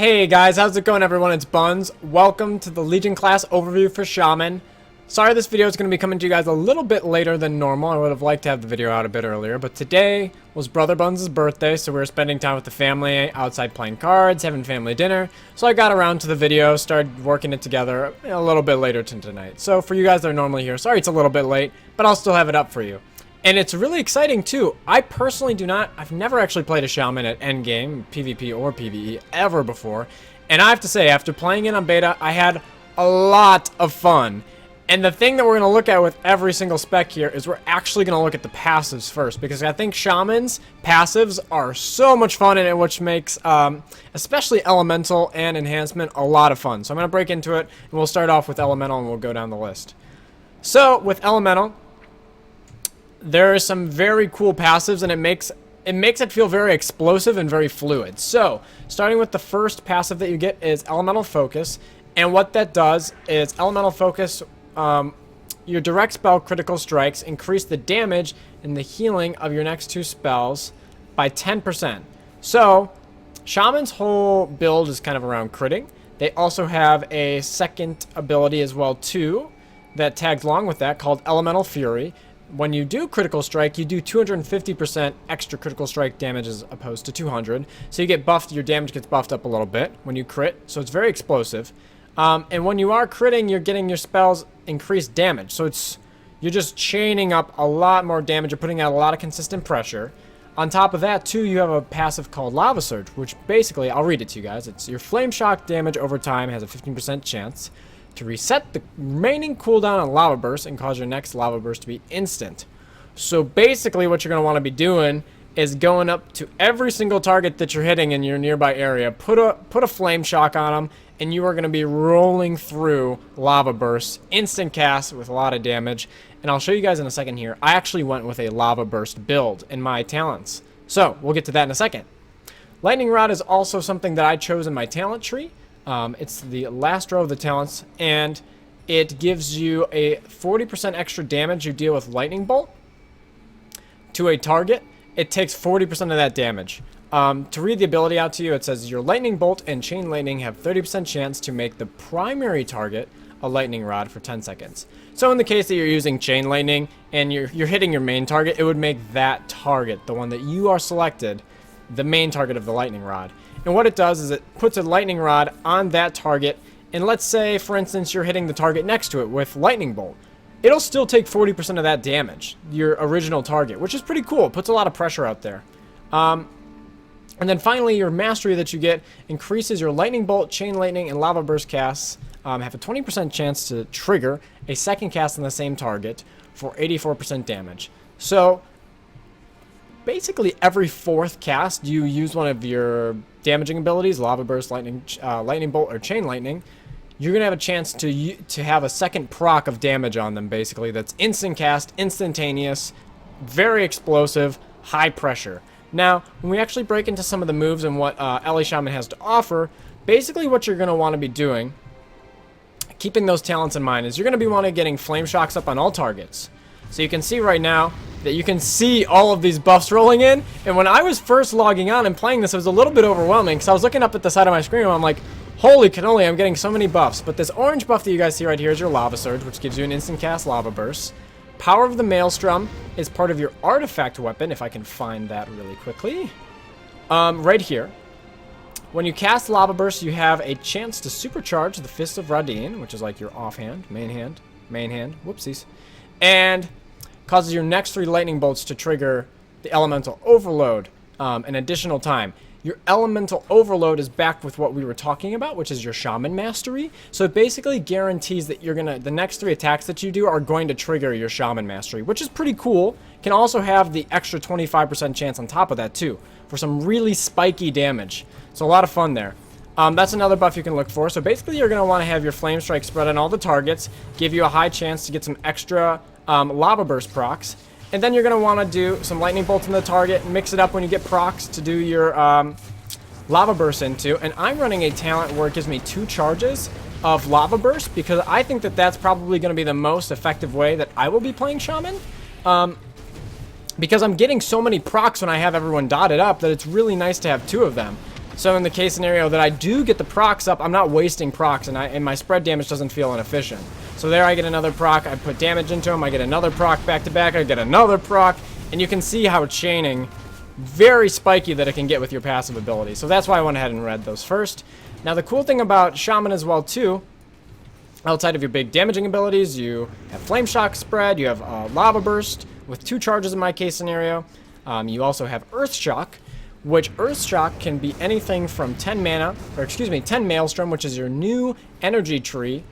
Hey guys, how's it going everyone? It's Buns. Welcome to the Legion class overview for Shaman. Sorry this video is going to be coming to you guys a little bit later than normal. I would have liked to have the video out a bit earlier, but today was Brother Buns' birthday, so we were spending time with the family, outside playing cards, having family dinner. So I got around to the video, started working it together a little bit later tonight. So for you guys that are normally here, sorry it's a little bit late, but I'll still have it up for you. And it's really exciting too. I personally I've never actually played a Shaman at endgame, PvP or PvE, ever before. And I have to say, after playing it on beta, I had a lot of fun. And the thing that we're going to look at with every single spec here is we're actually going to look at the passives first. Because I think Shaman's passives are so much fun in it, which makes, especially Elemental and Enhancement, a lot of fun. So I'm going to break into it, and we'll start off with Elemental, and we'll go down the list. So, with Elemental, there are some very cool passives, and it makes it feel very explosive and very fluid. So, starting with the first passive that you get is Elemental Focus, and what that does is Elemental Focus, your direct spell critical strikes increase the damage and the healing of your next two spells by 10%. So, Shaman's whole build is kind of around critting. They also have a second ability as well too that tags along with that called Elemental Fury. When you do critical strike, you do 250% extra critical strike damage as opposed to 200. So you get buffed, your damage gets buffed up a little bit when you crit. So it's very explosive. And when you are critting, you're getting your spells increased damage. So you're just chaining up a lot more damage. You're putting out a lot of consistent pressure. On top of that, too, you have a passive called Lava Surge, which basically, I'll read it to you guys. It's your flame shock damage over time has a 15% chance to reset the remaining cooldown on Lava Burst and cause your next Lava Burst to be instant. So basically what you're going to want to be doing is going up to every single target that you're hitting in your nearby area, put a flame shock on them, and you are going to be rolling through Lava Bursts, instant cast with a lot of damage. And I'll show you guys in a second here. I actually went with a Lava Burst build in my talents. So we'll get to that in a second. Lightning Rod is also something that I chose in my talent tree. It's the last row of the talents, and it gives you a 40% extra damage you deal with Lightning Bolt to a target. It takes 40% of that damage. To read the ability out to you, it says your Lightning Bolt and Chain Lightning have 30% chance to make the primary target a Lightning Rod for 10 seconds. So in the case that you're using Chain Lightning and you're hitting your main target, it would make that target, the one that you are selected, the main target of the Lightning Rod. And what it does is it puts a lightning rod on that target, and let's say, for instance, you're hitting the target next to it with Lightning Bolt. It'll still take 40% of that damage, your original target, which is pretty cool. It puts a lot of pressure out there. And then finally, your Mastery that you get increases your Lightning Bolt, Chain Lightning, and Lava Burst casts have a 20% chance to trigger a second cast on the same target for 84% damage. So basically every fourth cast you use one of your damaging abilities, Lava Burst, Lightning Bolt, or Chain Lightning, you're going to have a chance to have a second proc of damage on them, basically. That's instant cast, instantaneous, very explosive, high pressure. Now, when we actually break into some of the moves and what LA Shaman has to offer, basically what you're going to want to be doing, keeping those talents in mind, is you're going to be wanting getting Flame Shocks up on all targets. So you can see right now that you can see all of these buffs rolling in. And when I was first logging on and playing this, it was a little bit overwhelming because I was looking up at the side of my screen and I'm like, holy cannoli, I'm getting so many buffs. But this orange buff that you guys see right here is your Lava Surge, which gives you an instant cast Lava Burst. Power of the Maelstrom is part of your artifact weapon, if I can find that really quickly. Right here. When you cast Lava Burst, you have a chance to supercharge the Fist of Radin, which is like your offhand, main hand, whoopsies. And causes your next 3 lightning bolts to trigger the elemental overload an additional time. Your elemental overload is back with what we were talking about, which is your Shaman Mastery. So it basically guarantees that the next 3 attacks that you do are going to trigger your Shaman Mastery, which is pretty cool. Can also have the extra 25% chance on top of that too, for some really spiky damage. So a lot of fun there. That's another buff you can look for. So basically you're going to want to have your Flame Strike spread on all the targets, give you a high chance to get some extra Lava Burst procs, and then you're going to want to do some Lightning Bolts in the target, mix it up when you get procs to do your Lava Burst into. And I'm running a talent where it gives me 2 charges of Lava Burst because I think that that's probably going to be the most effective way that I will be playing Shaman. Because I'm getting so many procs when I have everyone dotted up that it's really nice to have 2 of them. So in the case scenario that I do get the procs up, I'm not wasting procs, and my spread damage doesn't feel inefficient. So there I get another proc, I put damage into him, I get another proc back to back, I get another proc, and you can see how chaining, very spiky that it can get with your passive ability. So that's why I went ahead and read those first. Now the cool thing about Shaman as well too, outside of your big damaging abilities, you have Flame Shock spread, you have Lava Burst with 2 charges in my case scenario. You also have Earth Shock, which Earth Shock can be anything from 10 mana, or excuse me, 10 Maelstrom, which is your new energy tree.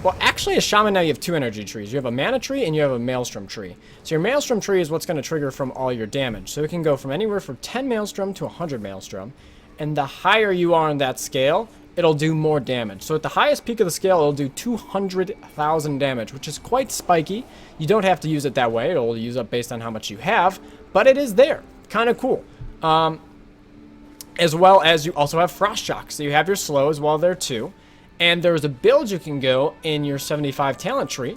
Well, actually, as Shaman now you have 2 energy trees. You have a mana tree and you have a Maelstrom tree. So your Maelstrom tree is what's going to trigger from all your damage. So it can go from anywhere from 10 Maelstrom to 100 Maelstrom. And the higher you are on that scale, it'll do more damage. So at the highest peak of the scale, it'll do 200,000 damage, which is quite spiky. You don't have to use it that way. It'll use up based on how much you have, but it is there. Kind of cool. As well as you also have Frost Shock. So you have your slow as well there too. And there's a build you can go in your 75 talent tree,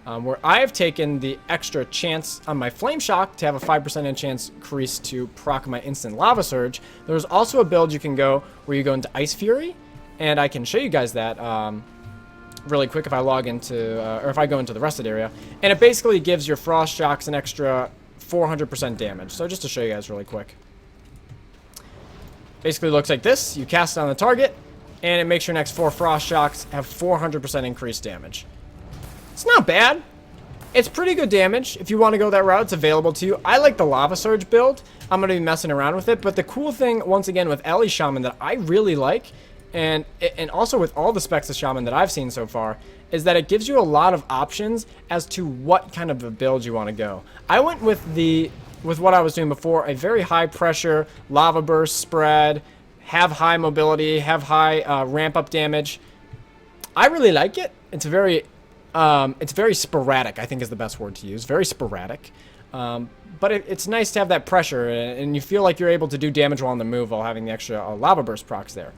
where I have taken the extra chance on my Flame Shock to have a 5% chance increase to proc my instant Lava Surge. There's also a build you can go where you go into Ice Fury, and I can show you guys that really quick if I log into, or if I go into the rested area. And it basically gives your Frost Shocks an extra 400% damage. So just to show you guys really quick. Basically looks like this. You cast it on the target, and it makes your next 4 Frost Shocks have 400% increased damage. It's not bad. It's pretty good damage. If you want to go that route, it's available to you. I like the Lava Surge build. I'm going to be messing around with it. But the cool thing, once again, with Ellie Shaman that I really like, and also with all the specs of Shaman that I've seen so far, is that it gives you a lot of options as to what kind of a build you want to go. I went with what I was doing before, a very high pressure, lava burst spread, have high mobility, have high ramp up damage. I really like it. It's very sporadic, I think is the best word to use. Very sporadic. But it's nice to have that pressure, and you feel like you're able to do damage while on the move while having the extra lava burst procs there.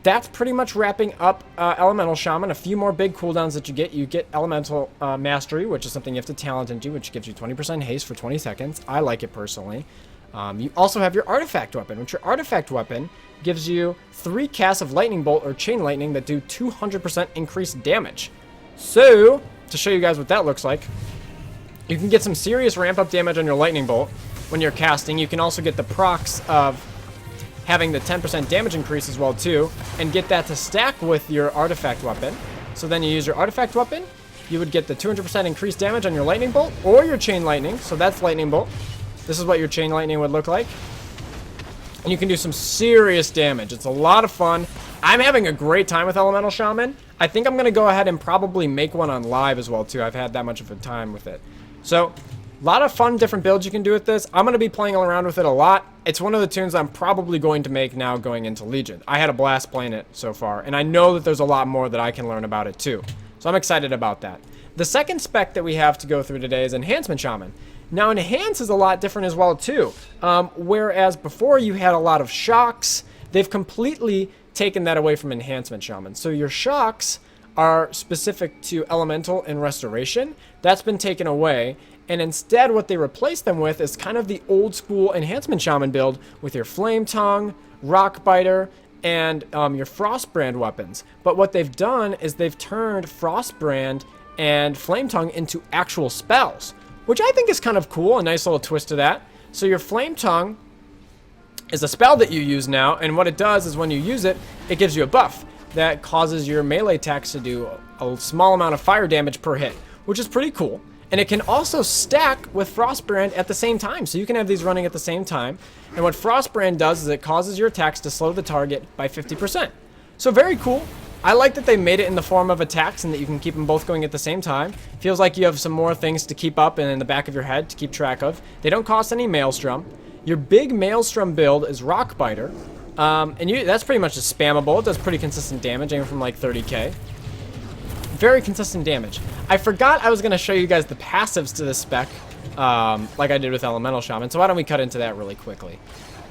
That's pretty much wrapping up Elemental Shaman. A few more big cooldowns that you get. You get Elemental Mastery, which is something you have to talent into, which gives you 20% haste for 20 seconds. I like it personally. You also have your Artifact Weapon, which your Artifact Weapon gives you 3 casts of Lightning Bolt or Chain Lightning that do 200% increased damage. So, to show you guys what that looks like, you can get some serious ramp-up damage on your Lightning Bolt when you're casting. You can also get the procs of having the 10% damage increase as well too, and get that to stack with your Artifact Weapon. So then you use your Artifact Weapon, you would get the 200% increased damage on your Lightning Bolt or your Chain Lightning. So that's Lightning Bolt. This is what your Chain Lightning would look like. And you can do some serious damage. It's a lot of fun. I'm having a great time with Elemental Shaman. I think I'm going to go ahead and probably make one on live as well too. I've had that much of a time with it. So, a lot of fun different builds you can do with this. I'm going to be playing around with it a lot. It's one of the tunes I'm probably going to make now going into Legion. I had a blast playing it so far, and I know that there's a lot more that I can learn about it too. So I'm excited about that. The second spec that we have to go through today is Enhancement Shaman. Now Enhance is a lot different as well too. Whereas before you had a lot of shocks, they've completely taken that away from Enhancement Shaman. So your shocks are specific to Elemental and Restoration. That's been taken away. And instead, what they replace them with is kind of the old school Enhancement Shaman build with your Flame Tongue, Rock Biter, and your Frostbrand weapons. But what they've done is they've turned Frostbrand and Flame Tongue into actual spells, which I think is kind of cool, a nice little twist to that. So your Flame Tongue is a spell that you use now, and what it does is when you use it, it gives you a buff that causes your melee attacks to do a small amount of fire damage per hit, which is pretty cool. And it can also stack with Frostbrand at the same time. So you can have these running at the same time. And what Frostbrand does is it causes your attacks to slow the target by 50%. So very cool. I like that they made it in the form of attacks and that you can keep them both going at the same time. Feels like you have some more things to keep up and in the back of your head to keep track of. They don't cost any Maelstrom. Your big Maelstrom build is Rock Biter. That's pretty much just spammable. It does pretty consistent damage, anywhere from like 30k. Very consistent damage. I forgot I was going to show you guys the passives to this spec, like I did with Elemental Shaman, so why don't we cut into that really quickly.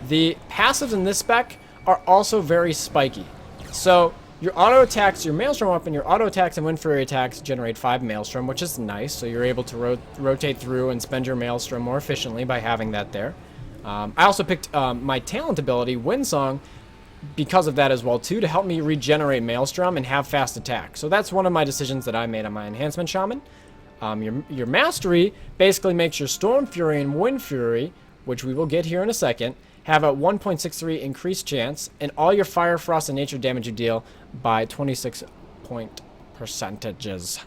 The passives in this spec are also very spiky. So your auto attacks, your Maelstrom weapon, your auto attacks and Wind Fury attacks generate 5 Maelstrom, which is nice, so you're able to rotate through and spend your Maelstrom more efficiently by having that there. I also picked my talent ability, Windsong, because of that as well too, to help me regenerate Maelstrom and have fast attack. So that's one of my decisions that I made on my Enhancement Shaman. Your Mastery basically makes your Storm Fury and Wind Fury, which we will get here in a second, have a 1.63 increased chance, and all your Fire, Frost, and Nature damage you deal by 26 point percentages.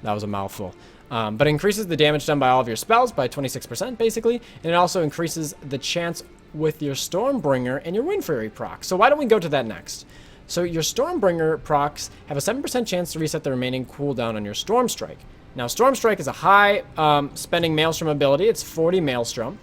That was a mouthful. But it increases the damage done by all of your spells by 26% basically, and it also increases the chance with your Stormbringer and your Wind Fury procs. So why don't we go to that next? So your Stormbringer procs have a 7% chance to reset the remaining cooldown on your Storm Strike. Now Storm Strike is a high spending Maelstrom ability, it's 40 Maelstrom,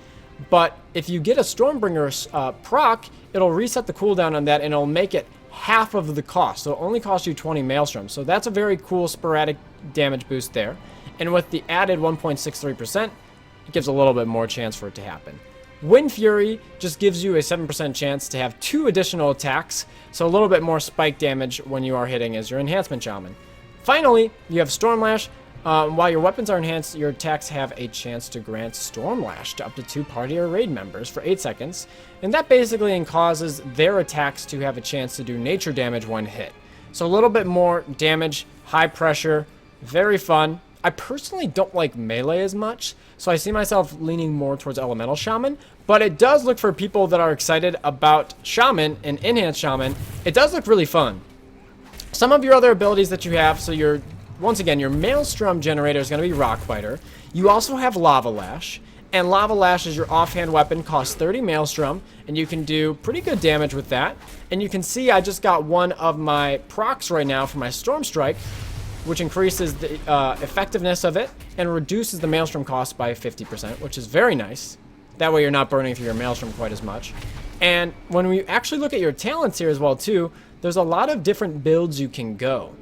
but if you get a Stormbringer proc, it'll reset the cooldown on that and it'll make it half of the cost, so it only costs you 20 Maelstrom. So that's a very cool sporadic damage boost there. And with the added 1.63%, it gives a little bit more chance for it to happen. Wind Fury just gives you a 7% chance to have 2 additional attacks, so a little bit more spike damage when you are hitting as your Enhancement Shaman. Finally, you have Stormlash. While your weapons are enhanced, your attacks have a chance to grant Stormlash to up to 2 party or raid members for 8 seconds, and that basically causes their attacks to have a chance to do nature damage when hit. So a little bit more damage, high pressure, very fun. I personally don't like melee as much, so I see myself leaning more towards Elemental Shaman, but it does look, for people that are excited about Shaman and Enhanced Shaman, it does look really fun. Some of your other abilities that you have, so your, once again, your Maelstrom generator is going to be Rock Biter. You also have Lava Lash, and Lava Lash is your offhand weapon, costs 30 Maelstrom, and you can do pretty good damage with that. And you can see I just got one of my procs right now for my Storm Strike, which increases the effectiveness of it and reduces the Maelstrom cost by 50%, which is very nice. That way you're not burning through your Maelstrom quite as much. And when we actually look at your talents here as well too, there's a lot of different builds you can go.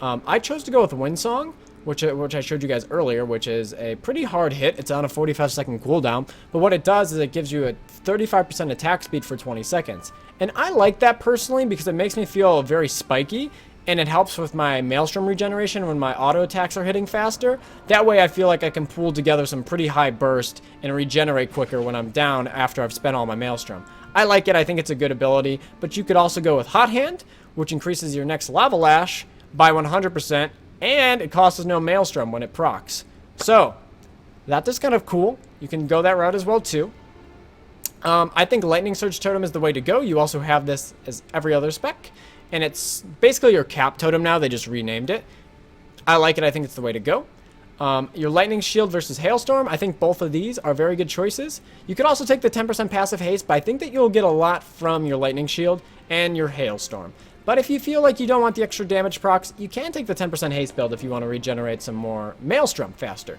I chose to go with Windsong, which I showed you guys earlier, which is a pretty hard hit. It's on a 45-second cooldown, but what it does is it gives you a 35% attack speed for 20 seconds. And I like that personally because it makes me feel very spiky, and it helps with my Maelstrom regeneration when my auto attacks are hitting faster. That way I feel like I can pull together some pretty high burst and regenerate quicker when I'm down after I've spent all my Maelstrom. I like it, I think it's a good ability, but you could also go with Hot Hand, which increases your next Lava Lash by 100%, and it costs no Maelstrom when it procs. So, that is kind of cool. You can go that route as well too. I think Lightning Surge Totem is the way to go. You also have this as every other spec, and it's basically your cap totem now. They just renamed it. I like it. I think it's the way to go. Your Lightning Shield versus Hailstorm, I think both of these are very good choices. You could also take the 10% passive haste, but I think that you'll get a lot from your Lightning Shield and your Hailstorm. But if you feel like you don't want the extra damage procs, you can take the 10% haste build if you want to regenerate some more Maelstrom faster.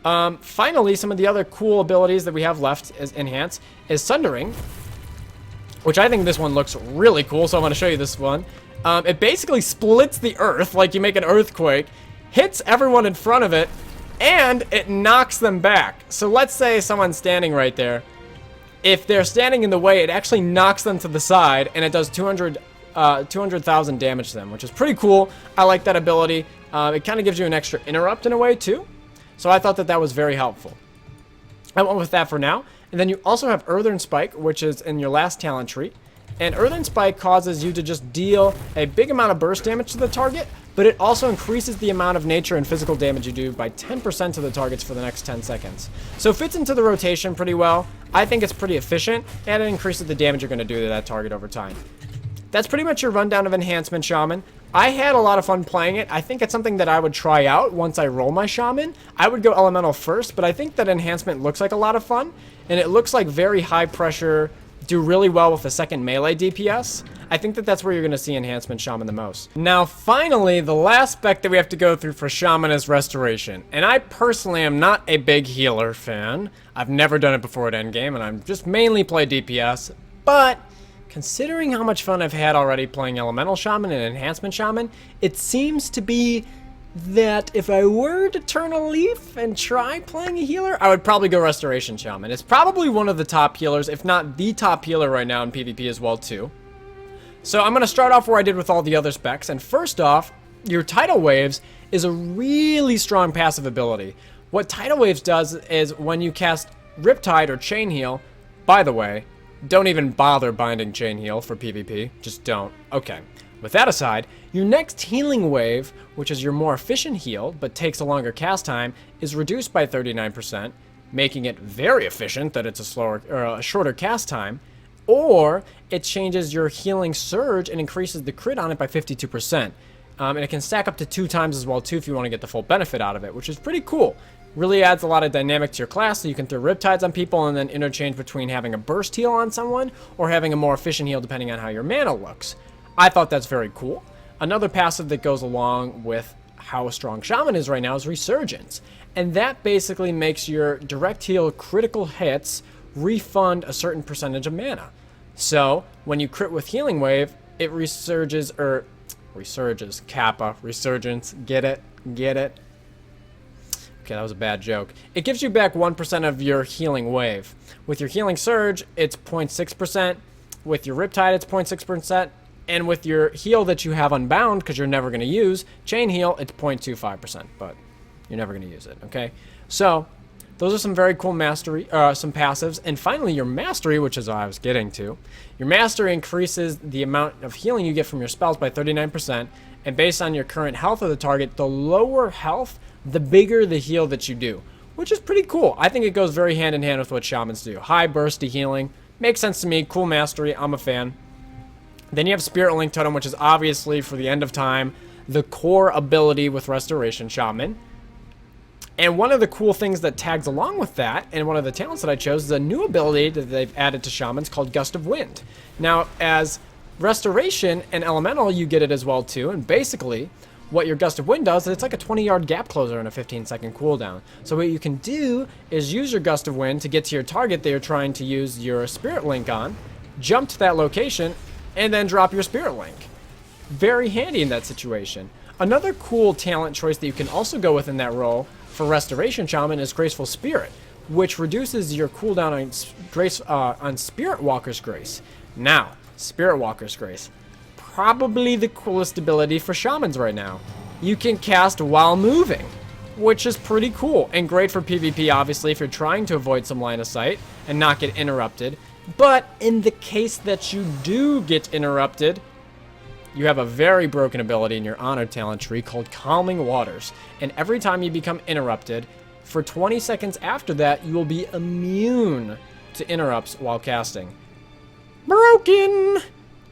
Finally, some of the other cool abilities that we have left as Enhance is Sundering, which I think this one looks really cool, so I'm going to show you this one. It basically splits the earth, like you make an earthquake, hits everyone in front of it, and it knocks them back. So let's say someone's standing right there. If they're standing in the way, it actually knocks them to the side, and it does 200,000 damage to them, which is pretty cool. I like that ability. It kind of gives you an extra interrupt in a way, too. So I thought that that was very helpful. I went with that for now. And then you also have Earthern Spike, which is in your last talent tree. And Earthern Spike causes you to just deal a big amount of burst damage to the target, but it also increases the amount of nature and physical damage you do by 10% to the targets for the next 10 seconds. So it fits into the rotation pretty well. I think it's pretty efficient, and it increases the damage you're going to do to that target over time. That's pretty much your rundown of Enhancement Shaman. I had a lot of fun playing it. I think it's something that I would try out once I roll my Shaman. I would go Elemental first, but I think that Enhancement looks like a lot of fun, and it looks like very high pressure, do really well with the second melee DPS. I think that that's where you're going to see Enhancement Shaman the most. Now, finally, the last spec that we have to go through for Shaman is Restoration. And I personally am not a big healer fan. I've never done it before at endgame, and I'm just mainly play DPS, but considering how much fun I've had already playing Elemental Shaman and Enhancement Shaman, it seems to be that if I were to turn a leaf and try playing a healer, I would probably go Restoration Shaman. It's probably one of the top healers, if not the top healer right now in PvP as well too. So I'm going to start off where I did with all the other specs, and first off, your Tidal Waves is a really strong passive ability. What Tidal Waves does is when you cast Riptide or Chain Heal, by the way, Don't even bother binding Chain Heal for PvP. Just don't. Okay. With that aside, your next healing wave, which is your more efficient heal, but takes a longer cast time, is reduced by 39%, making it very efficient that it's a slower or a shorter cast time, or it changes your healing surge and increases the crit on it by 52%. And it can stack up to 2 times as well too if you want to get the full benefit out of it, which is pretty cool. Really adds a lot of dynamic to your class, so you can throw Riptides on people and then interchange between having a burst heal on someone or having a more efficient heal depending on how your mana looks. I thought that's very cool. Another passive that goes along with how strong Shaman is right now is Resurgence. And that basically makes your direct heal critical hits refund a certain percentage of mana. So when you crit with Healing Wave, it resurges, Kappa, Resurgence, get it? Okay, that was a bad joke. It gives you back 1% of your healing wave. With your healing surge, it's 0.6%. With your Riptide, it's 0.6%. And with your heal that you have unbound, because you're never going to use, Chain Heal, it's 0.25%, but you're never going to use it, okay? So, those are some very cool mastery, some passives. And finally, your mastery, which is what I was getting to. Your mastery increases the amount of healing you get from your spells by 39%. And based on your current health of the target, the lower health, the bigger the heal that you do, which is pretty cool. I think it goes very hand in hand with what Shamans do. High bursty healing. Makes sense to me. Cool mastery. I'm a fan. Then you have Spirit Link Totem, which is obviously, for the end of time, the core ability with Restoration Shaman. And one of the cool things that tags along with that, and one of the talents that I chose, is a new ability that they've added to Shamans called Gust of Wind. Now, as Restoration and Elemental, you get it as well too, and basically, what your Gust of Wind does is it's like a 20-yard gap closer and a 15-second cooldown. So what you can do is use your Gust of Wind to get to your target that you're trying to use your Spirit Link on, jump to that location, and then drop your Spirit Link. Very handy in that situation. Another cool talent choice that you can also go with in that role for Restoration Shaman is Graceful Spirit, which reduces your cooldown on Spirit Walker's Grace. Now, Spirit Walker's Grace, probably the coolest ability for Shamans right now. You can cast while moving, which is pretty cool and great for PvP, obviously, if you're trying to avoid some line of sight and not get interrupted. But in the case that you do get interrupted, you have a very broken ability in your Honor talent tree called Calming Waters. And every time you become interrupted, for 20 seconds after that, you will be immune to interrupts while casting. Broken!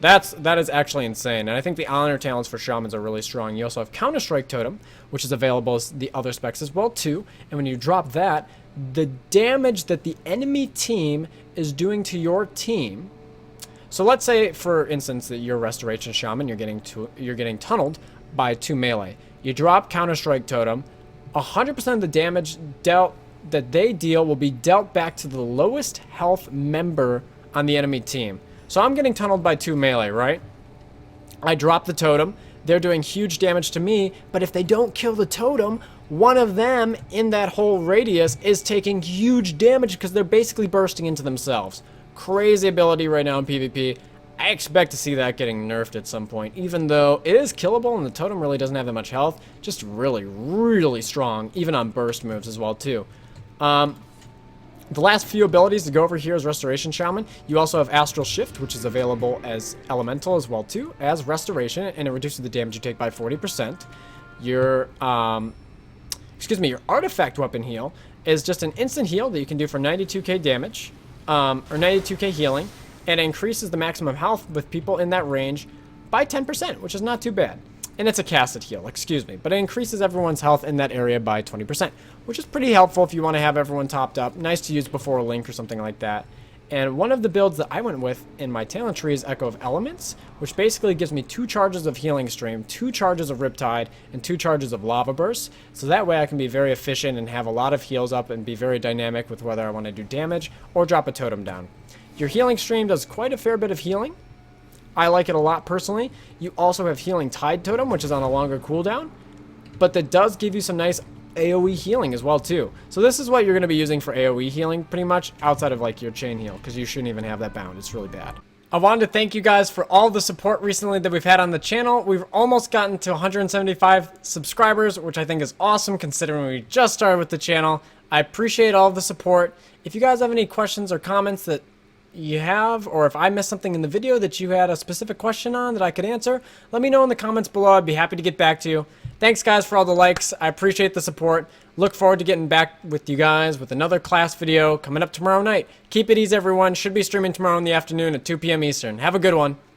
That is actually insane, and I think the Honor talents for Shamans are really strong. You also have Counter-Strike Totem, which is available as the other specs as well too, and when you drop that, the damage that the enemy team is doing to your team. So let's say, for instance, that you're Restoration Shaman, you're getting tunneled by 2 melee. You drop Counter-Strike Totem, 100% of the damage dealt that they deal will be dealt back to the lowest health member on the enemy team. So I'm getting tunneled by 2 melee, right? I drop the totem. They're doing huge damage to me, but if they don't kill the totem, one of them in that whole radius is taking huge damage because they're basically bursting into themselves. Crazy ability right now in PvP. I expect to see that getting nerfed at some point, even though it is killable and the totem really doesn't have that much health. Just really, really strong, even on burst moves as well too. The last few abilities to go over here is Restoration Shaman. You also have Astral Shift, which is available as Elemental as well too, as Restoration, and it reduces the damage you take by 40%. Your, your Artifact Weapon Heal is just an instant heal that you can do for 92k damage, or 92k healing, and it increases the maximum health with people in that range by 10%, which is not too bad. And it's a casted heal, but it increases everyone's health in that area by 20%, which is pretty helpful if you want to have everyone topped up. Nice to use before a link or something like that. And one of the builds that I went with in my talent tree is Echo of Elements, which basically gives me 2 charges of Healing Stream, 2 charges of Riptide, and 2 charges of Lava Burst. So that way I can be very efficient and have a lot of heals up and be very dynamic with whether I want to do damage or drop a totem down. Your Healing Stream does quite a fair bit of healing. I like it a lot personally. You also have Healing Tide Totem, which is on a longer cooldown, but that does give you some nice AoE healing as well too. So this is what you're going to be using for AoE healing pretty much, outside of like your chain heal, because you shouldn't even have that bound. It's really bad. I wanted to thank you guys for all the support recently that we've had on the channel. We've almost gotten to 175 subscribers, which I think is awesome considering we just started with the channel. I appreciate all the support. If you guys have any questions or comments that you have, or if I missed something in the video that you had a specific question on that I could answer, let me know in the comments below. I'd be happy to get back to you. Thanks, guys, for all the likes. I appreciate the support. Look forward to getting back with you guys with another class video coming up tomorrow night. Keep it easy, everyone. Should be streaming tomorrow in the afternoon at 2 p.m. Eastern. Have a good one.